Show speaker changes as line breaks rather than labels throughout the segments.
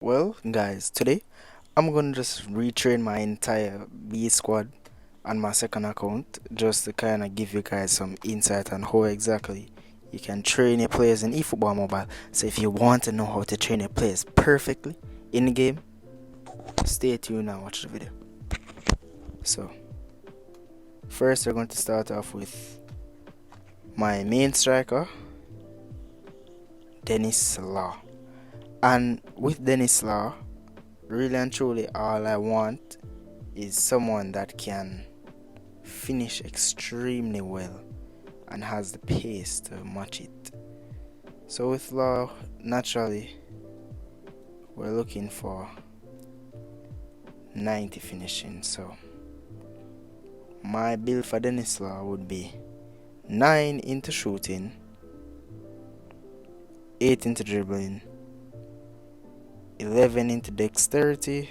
Well, guys, today I'm gonna just retrain my entire B squad on my second account just to kind of give you guys some insight on how exactly you can train your players in eFootball Mobile. So if you want to know how to train your players perfectly in the game, stay tuned and watch the video. So first we're going to start off with my main striker, Dennis Law. And with Dennis Law, really and truly all I want is someone that can finish extremely well and has the pace to match it. So with Law, naturally, we're looking for 90 finishing. So my build for Dennis Law would be 9 into shooting, 8 into dribbling, 11 into dexterity,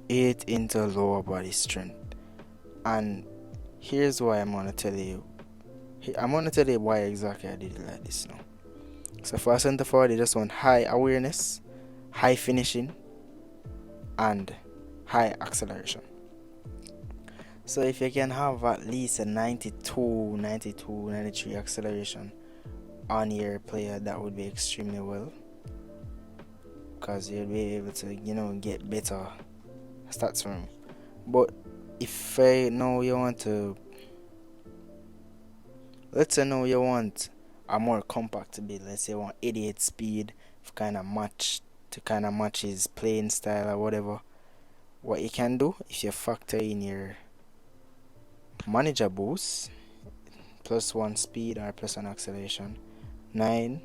8 into lower body strength. And here's why I'm gonna tell you why exactly I did it like this now. So for a center forward, you just want high awareness, high finishing, and high acceleration. So if you can have at least a 92, 93 acceleration on your player, that would be extremely well, because you'll be able to, get better stats from him. But if know you want to, let's say now you want a more compact build, let's say you want 88 speed to kind of match his playing style or whatever, what you can do, if you factor in your manager boost, +1 speed or +1 acceleration, 9,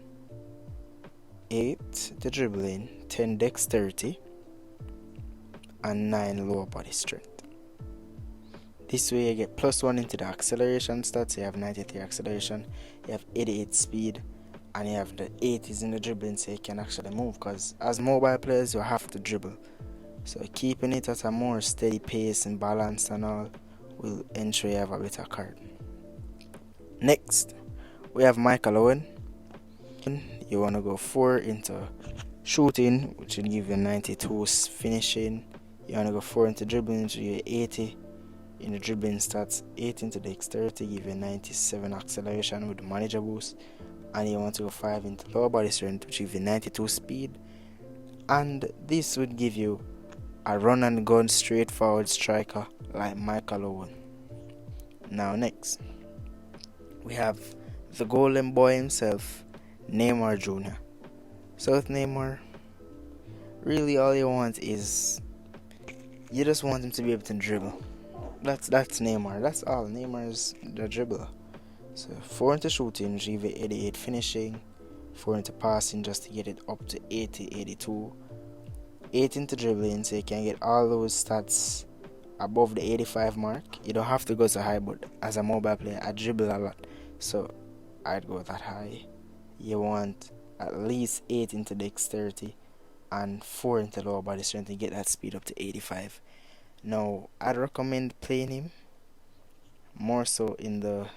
8 the dribbling, 10 dexterity, and 9 lower body strength. This way you get +1 into the acceleration stats. You have 93 acceleration, you have 88 speed, and you have the 8 is in the dribbling, so you can actually move, because as mobile players you have to dribble. So keeping it at a more steady pace and balance and all will ensure you have a better card. Next, we have Michael Owen. You want to go 4 into shooting, which will give you 92 finishing. You want to go 4 into dribbling, which will give you 80 in the dribbling stats, 8 into dexterity, give you 97 acceleration with the manager boost, and you want to go 5 into lower body strength, which give you 92 speed, and this would give you a run and gun straightforward striker like Michael Owen. Now next, we have the golden boy himself, Neymar Jr. So with Neymar, really all you want is, you just want him to be able to dribble. That's Neymar. That's all. Neymar's the dribbler. So 4 into shooting, give it 88 finishing. 4 into passing, just to get it up to 80, 82. 8 into dribbling, so you can get all those stats above the 85 mark. You don't have to go so high, but as a mobile player, I dribble a lot, so I'd go that high. You want at least 8 into dexterity and 4 into lower body strength to get that speed up to 85. Now, I'd recommend playing him more so in the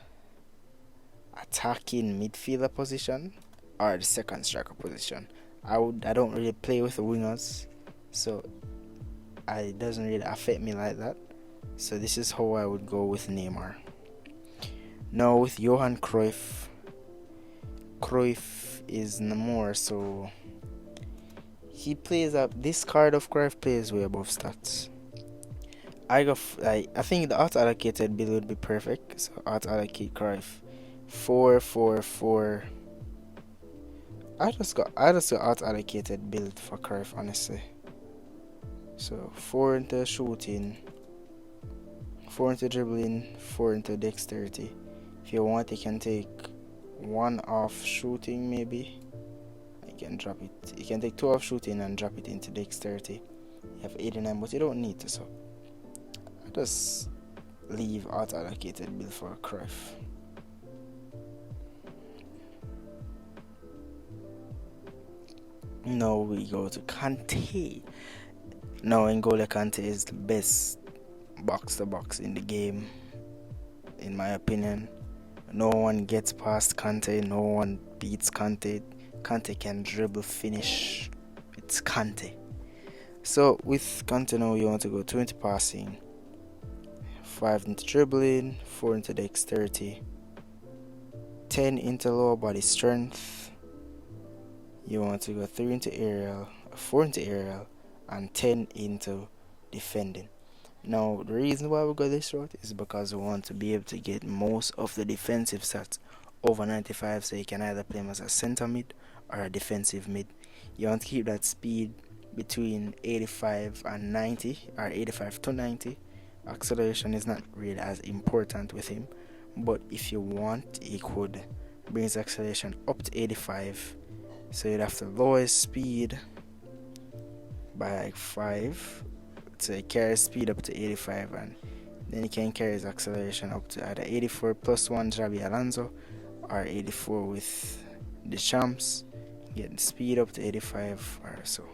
attacking midfielder position or the second striker position. I don't really play with the wingers, so it doesn't really affect me like that. So this is how I would go with Neymar. Now with Johan Cruyff is more so, he plays up, this card of Cruyff plays way above stats. I think the auto allocated build would be perfect. So auto allocate Cruyff 4 4 4. I just got auto allocated build for Cruyff, honestly. So 4 into shooting, 4 into dribbling, 4 into dexterity. If you want, you can take 1 off shooting, maybe. You can drop it. You can take 2 off shooting and drop it into dexterity. You have 89, but you don't need to. So just leave auto allocated build for Cruyff. Now we go to Kante. Now N'Golo Kante is the best box to box in the game, in my opinion. No one gets past Kante, no one beats Kante. Kante can dribble, finish. It's Kante. So with Kante now, you want to go 20 passing, 5 into dribbling, 4 into dexterity, 10 into lower body strength. You want to go 3 into aerial, 4 into aerial, and 10 into defending. Now, the reason why we got this route is because we want to be able to get most of the defensive stats over 95, so you can either play him as a center mid or a defensive mid. You want to keep that speed between 85 and 90, or 85 to 90. Acceleration is not really as important with him, but if you want, he could bring his acceleration up to 85, so you'd have to lower his speed by like 5 to carry his speed up to 85, and then he can carry his acceleration up to either 84 plus 1 Xabi Alonso or 84 with the champs, get the speed up to 85 or so.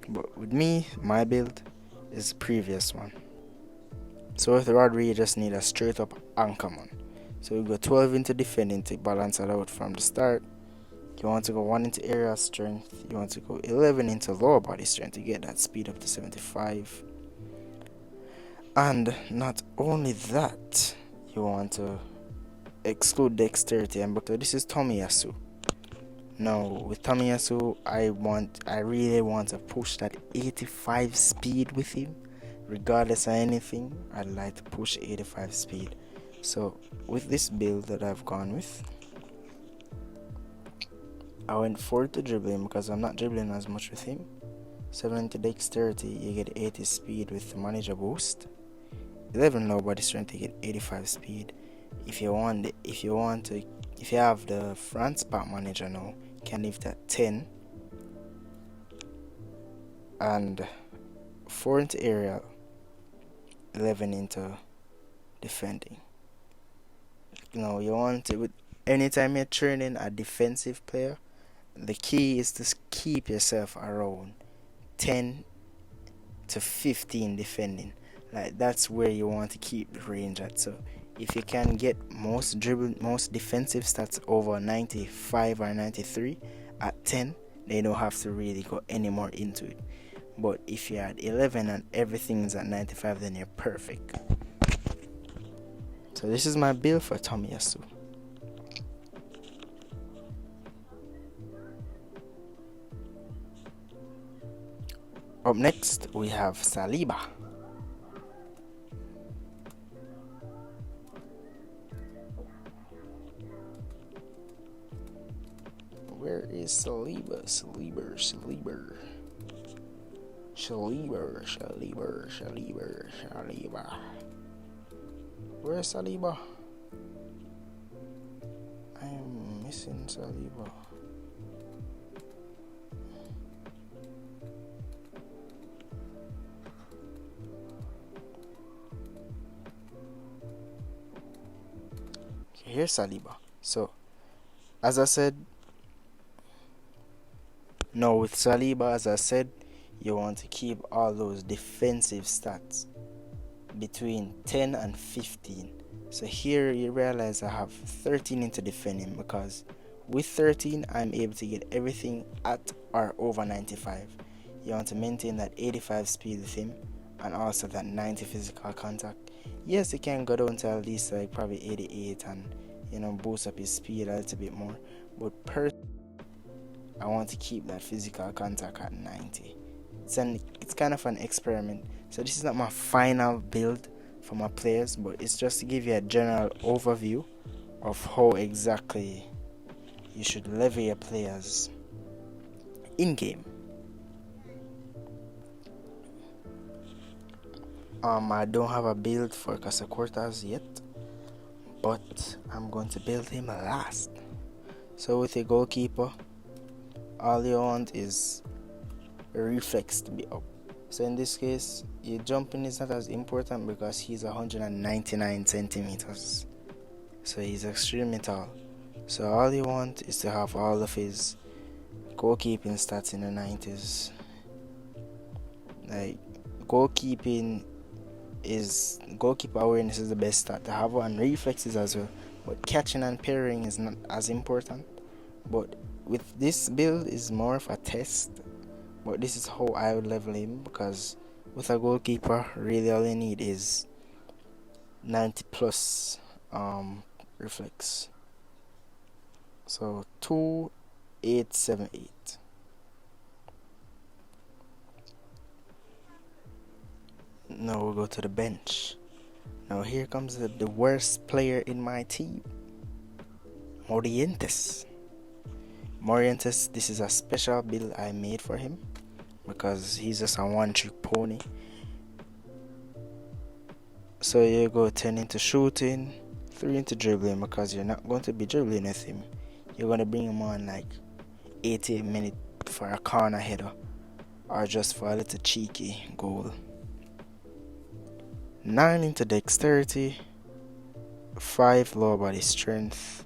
But with me, my build is the previous one. So with Rodri, you just need a straight up anchor man. So we go 12 into defending to balance it out from the start. You want to go 1 into aerial strength. You want to go 11 into lower body strength to get that speed up to 75. And not only that, you want to exclude dexterity. And so this is Tomiyasu. Now with Tomiyasu, I really want to push that 85 speed with him. Regardless of anything, I'd like to push 85 speed. So with this build that I've gone with, I went 4 to dribbling because I'm not dribbling as much with him. 7 to dexterity, you get 80 speed with manager boost. 11 low body strength, you get 85 speed. If you have the front spot manager now, you can leave that 10. And 4 into aerial, 11 into defending. Now you want to, with anytime you're training a defensive player, the key is to keep yourself around 10 to 15 defending. Like that's where you want to keep the range at. So if you can get most defensive stats over 95 or 93 at 10, then you don't have to really go any more into it. But if you're at 11 and everything's at 95, then you're perfect. So this is my build for Tomiyasu. Up next, we have Saliba. Where is Saliba? Saliba. Where's Saliba? I am missing Saliba. Okay, here's Saliba. So, as I said, now with Saliba, as I said, you want to keep all those defensive stats between 10 and 15. So here you realize I have 13 into defending, because with 13 I'm able to get everything at or over 95. You want to maintain that 85 speed with him and also that 90 physical contact. Yes, you can go down to at least like probably 88 and boost up his speed a little bit more, but I want to keep that physical contact at 90. It's kind of an experiment. So this is not my final build for my players, but it's just to give you a general overview of how exactly you should level your players in game. I don't have a build for Casacortas yet, but I'm going to build him last. So with a goalkeeper, all you want is a reflex to be up. So in this case, your jumping is not as important because he's 199 centimeters. So he's extremely tall. So all you want is to have all of his goalkeeping stats in the 90s. Like goalkeeper awareness is the best stat to have, and reflexes as well. But catching and parrying is not as important. But with this build is more of a test, but this is how I would level him, because with a goalkeeper really all you need is 90 plus reflex. So 2878. Now we'll go to the bench. Now here comes the worst player in my team, Morientes. Morientes, this is a special build I made for him because he's just a one-trick pony. So you go 10 into shooting, 3 into dribbling, because you're not going to be dribbling with him. You're going to bring him on like 80 minutes for a corner header or just for a little cheeky goal. 9 into dexterity, 5 lower body strength,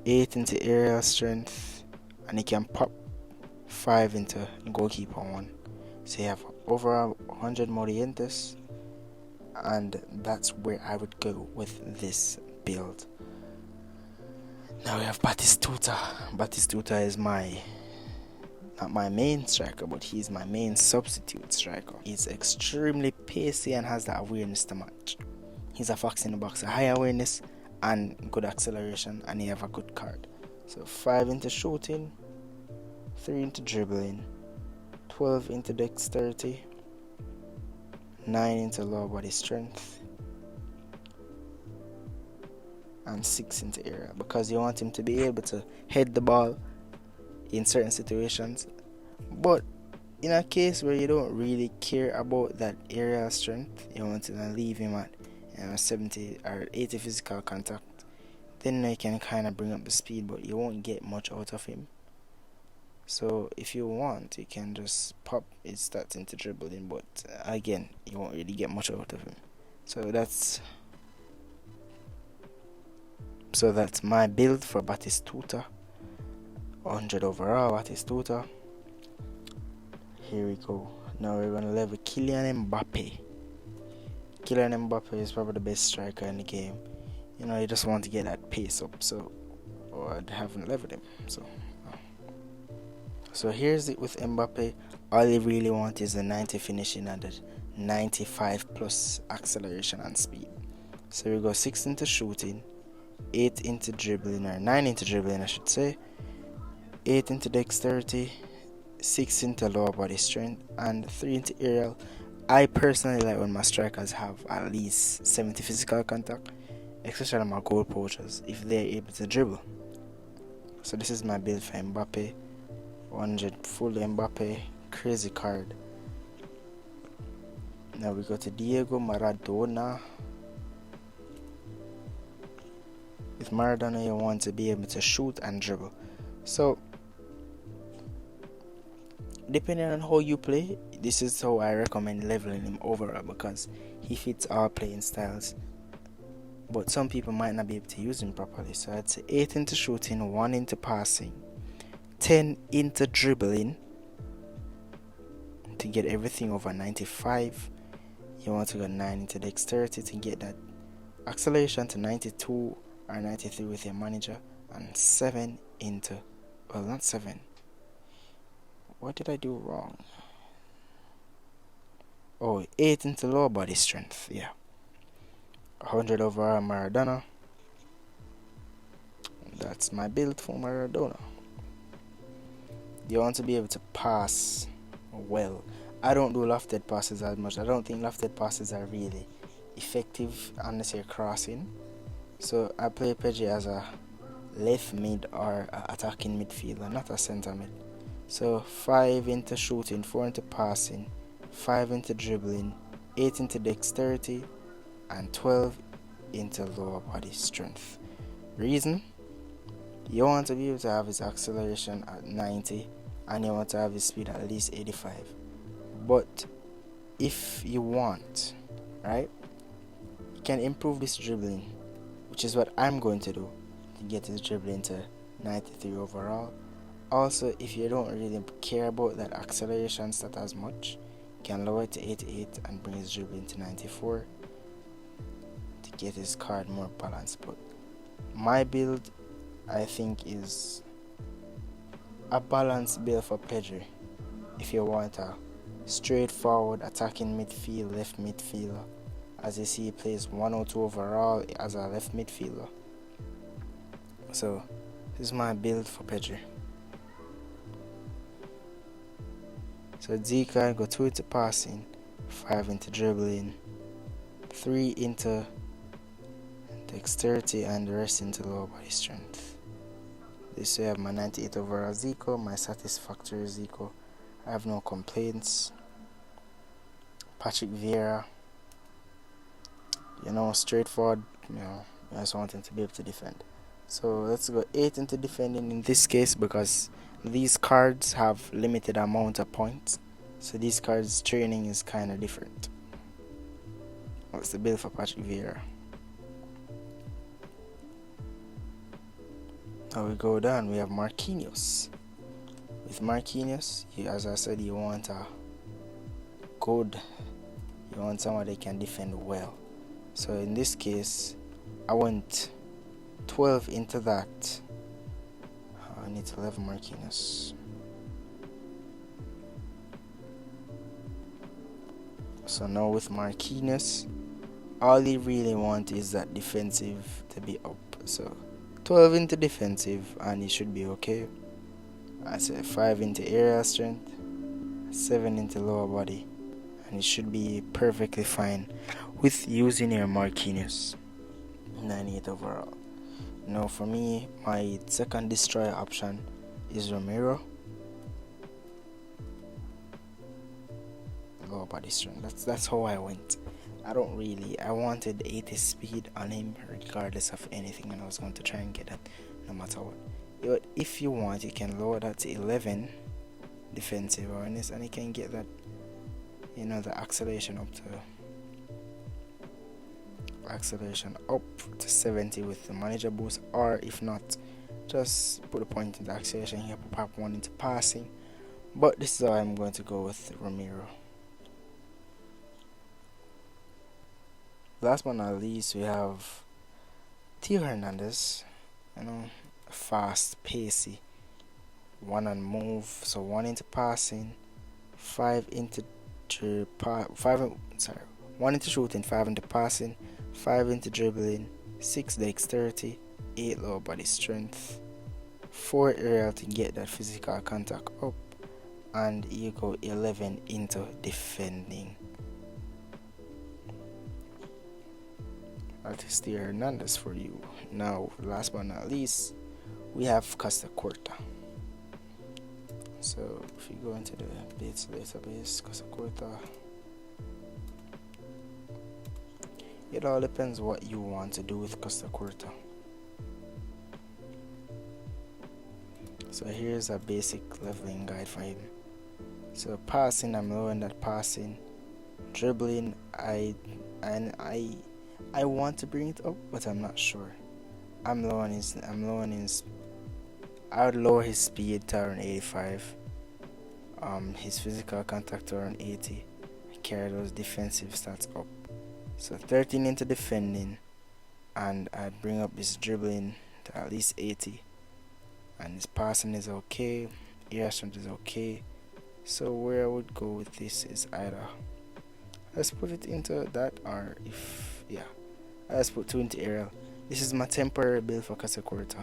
8 into aerial strength, and he can pop 5 into goalkeeper 1. So you have overall 100 Morientes, and that's where I would go with this build. Now we have Batistuta. Batistuta is not my main striker, but he's my main substitute striker. He's extremely pacey and has that awareness to match. He's a fox in the box, a high awareness and good acceleration, and he have a good card. So 5 into shooting, 3 into dribbling, 12 into dexterity, 9 into lower body strength, and 6 into area, because you want him to be able to head the ball in certain situations. But in a case where you don't really care about that aerial strength, you want to leave him at 70 or 80 physical contact, then you can kind of bring up the speed, but you won't get much out of him. So if you want, you can just pop his stats into dribbling, but again, you won't really get much out of him. So that's my build for Batistuta. 100 overall Batistuta. Here we go. Now we're going to level Kylian Mbappe. Kylian Mbappe is probably the best striker in the game. You know, you just want to get that pace up, so I haven't leveled him. So here's it with Mbappe. All you really want is the 90 finishing and the 95 plus acceleration and speed. So we go 6 into shooting, 8 into dribbling, or 9 into dribbling I should say, 8 into dexterity, 6 into lower body strength, and 3 into aerial. I personally like when my strikers have at least 70 physical contact, especially my goal poachers, if they're able to dribble. So this is my build for Mbappe. 100 full Mbappe, crazy card. Now we go to Diego Maradona. With Maradona, you want to be able to shoot and dribble. So depending on how you play, this is how I recommend leveling him overall, because he fits all playing styles. But some people might not be able to use him properly. So I'd say 8 into shooting, 1 into passing, 10 into dribbling to get everything over 95. You want to go 9 into dexterity to get that acceleration to 92 or 93 with your manager, and 7 into, well, not 7. What did I do wrong? 8 into lower body strength. Yeah. 100 overall Maradona. That's my build for Maradona. You want to be able to pass well. I don't do lofted passes as much. I don't think lofted passes are really effective unless you're crossing. So I play Pedri as a left mid or attacking midfielder, not a centre mid. So 5 into shooting, 4 into passing, 5 into dribbling, 8 into dexterity, and 12 into lower body strength. Reason? You want to be able to have his acceleration at 90, and you want to have his speed at least 85. But if you want, right, you can improve this dribbling, which is what I'm going to do to get his dribbling to 93 overall. Also, if you don't really care about that acceleration stat as much, you can lower it to 88 and bring his dribbling to 94 to get his card more balanced. But my build, I think, is a balanced build for Pedri. If you want a straightforward attacking midfield, left midfielder, as you see he plays 102 overall as a left midfielder. So this is my build for Pedri. So Zika, I go 2 into passing, 5 into dribbling, 3 into dexterity, and the rest into lower body strength. This way I have my 98 overall Zico, my satisfactory Zico. I have no complaints. Patrick Vieira, straightforward, I just want him to be able to defend. So let's go 8 into defending in this case, because these cards have limited amount of points. So these cards training is kind of different. What's the build for Patrick Vieira? Now we go down, we have Marquinhos. With Marquinhos, as I said, you want someone that can defend well. So in this case, I want 12 into that. I need 11 Marquinhos. So now with Marquinhos, all he really wants is that defensive to be up. So 12 into defensive and he should be okay. I said 5 into area strength, 7 into lower body, and it should be perfectly fine with using your Marquinhos. 98 overall. Now for me, my second destroyer option is Romero. Lower body strength. That's how I went. I wanted 80 speed on him regardless of anything, and I was going to try and get that no matter what. But if you want, you can lower that to 11 defensive awareness, and you can get that, the acceleration up to 70 with the manager boost, or if not, just put a point in the acceleration here, pop one into passing. But this is how I'm going to go with Romero. Last but not least, we have Theo Hernandez. Fast, pacey, 1 on move, so 1 into passing, 1 into shooting, 5 into passing, 5 into dribbling, 6 dexterity, 8 lower body strength, 4 aerial to get that physical contact up, and you go 11 into defending. That is the Hernandez for you. Now, last but not least, we have Costa Curta. So if you go into the database, Costa Curta, it all depends what you want to do with Costa Curta. So here's a basic leveling guide for him. So passing, I'm lowering that passing. Dribbling, I want to bring it up, but I'm not sure. I would lower his speed to around 85. His physical contact to around 80. Carry those defensive stats up. So 13 into defending, and I'd bring up his dribbling to at least 80. And his passing is okay. Air strength is okay. So where I would go with this is either let's put it into that, or let's put 2 into aerial. This is my temporary build for Costa Curta.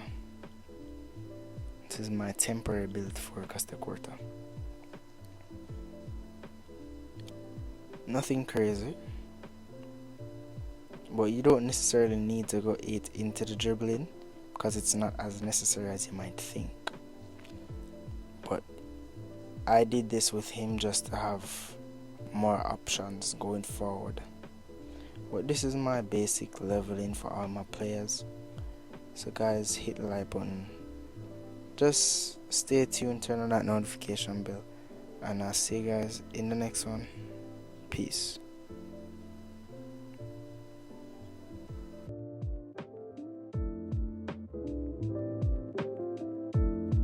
Nothing crazy, but you don't necessarily need to go 8 into the dribbling, because it's not as necessary as you might think. But I did this with him just to have more options going forward. But this is my basic leveling for all my players. So guys, hit the like button. Just stay tuned, turn on that notification bell, and I'll see you guys in the next one. Peace.